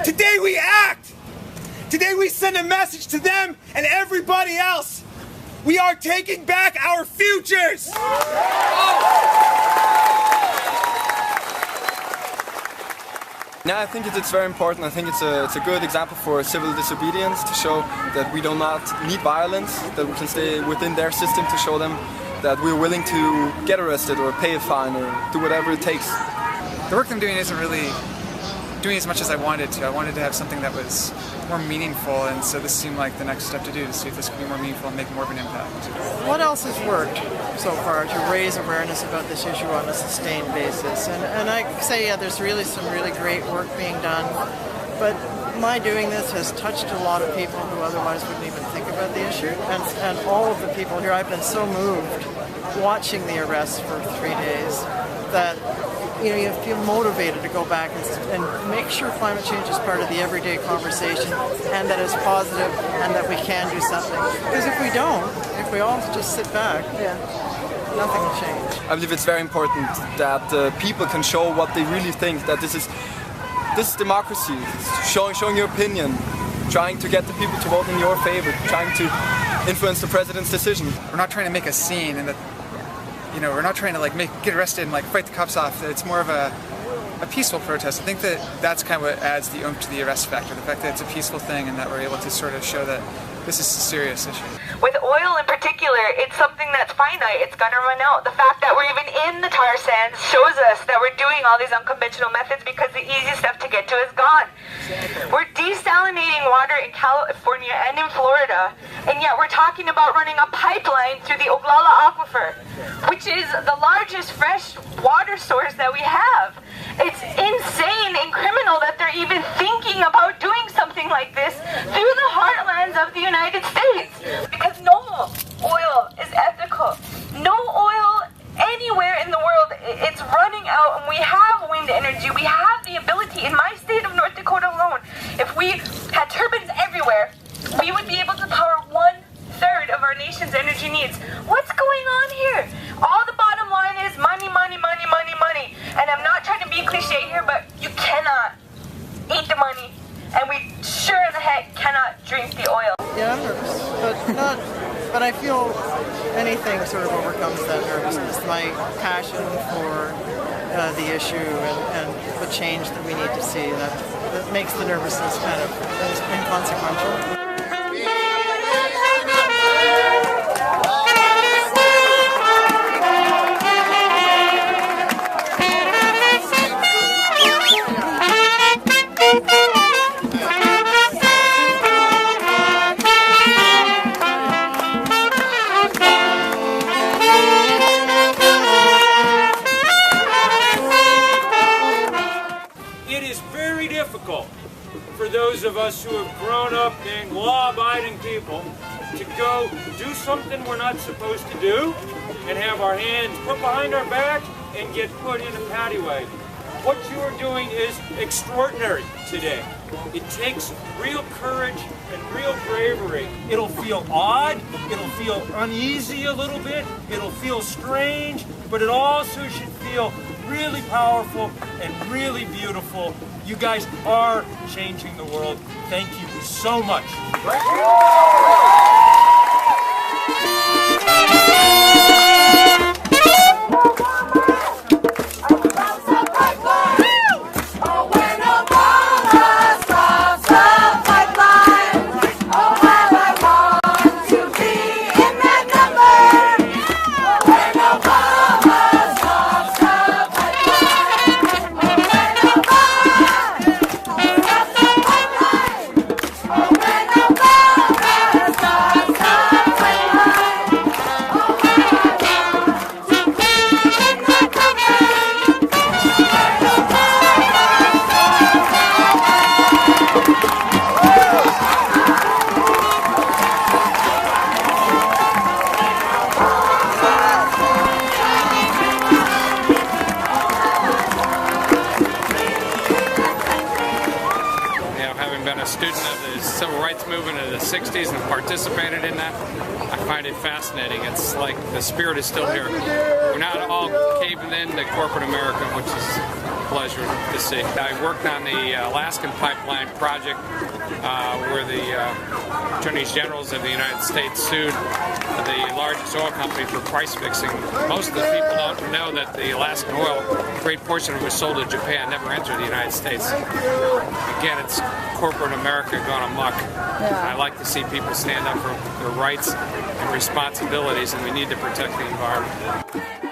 Today we act. Today we send a message to them and everybody else. We are taking back our futures. Yeah, I think it's very important. I think it's a good example for civil disobedience to show that we do not need violence, that we can stay within their system, to show them that we're willing to get arrested or pay a fine or do whatever it takes. The work I'm doing isn't really doing as much as I wanted to. I wanted to have something that was more meaningful, and so this seemed like the next step to do, to see if this could be more meaningful and make more of an impact. What else has worked so far to raise awareness about this issue on a sustained basis? And I say, yeah, there's really some really great work being done, but my doing this has touched a lot of people who otherwise wouldn't even think about the issue, and all of the people here, I've been so moved watching the arrests for 3 days that you feel motivated to go back and make sure climate change is part of the everyday conversation, and that it's positive, and that we can do something. Because if we don't, if we all just sit back, nothing will change. I believe it's very important that people can show what they really think, that this is democracy, showing your opinion, trying to get the people to vote in your favor, trying to influence the president's decision. We're not trying to make a scene, and that we're not trying to get arrested and fight the cops off. It's more of a peaceful protest. I think that's kind of what adds the oomph to the arrest factor, the fact that it's a peaceful thing and that we're able to sort of show that this is a serious issue. With oil in particular, it's something that's finite. It's gonna run out. The fact that we're even in the tar sands shows us that we're doing all these unconventional methods because the easiest stuff to get to is gone. We're desalinating water in California and in Florida, and yet we're talking about running a pipeline through the Oglala Aquifer, which is the largest fresh water source that we have. It's insane and criminal that they're even thinking about doing something like this through the heartlands of the United States. Because no oil is ethical. No oil anywhere in the world. It's running out, and we have wind energy. We have the ability. In my state of North Dakota alone, if we had turbines everywhere, we would be able to power 1/3 of our nation's energy needs. What's going on here? All the bottom line is money, money, money, money, money. And I'm not trying to be cliche here, but you cannot eat the money, and we sure in the heck cannot drink the oil. Yeah, I'm nervous, but I feel anything sort of overcomes that nervousness. My passion for the issue and the change that we need to see, that makes the nervousness kind of inconsequential. For those of us who have grown up being law-abiding people to go do something we're not supposed to do and have our hands put behind our back and get put in a paddy wagon. What you are doing is extraordinary today. It takes real courage and real bravery. It'll feel odd, it'll feel uneasy a little bit, it'll feel strange, but it also should feel really powerful and really beautiful. You guys are changing the world. Thank you so much. civil rights movement of the 60s and participated in that. I find it fascinating. It's like the spirit is still here. We're not all caving in to corporate America, which is pleasure to see. I worked on the Alaskan Pipeline project where the attorneys generals of the United States sued the largest oil company for price fixing. Most of the people don't know that the Alaskan oil, a great portion of it was sold to Japan, never entered the United States. Again, it's corporate America gone amok. Yeah. I like to see people stand up for their rights and responsibilities, and we need to protect the environment.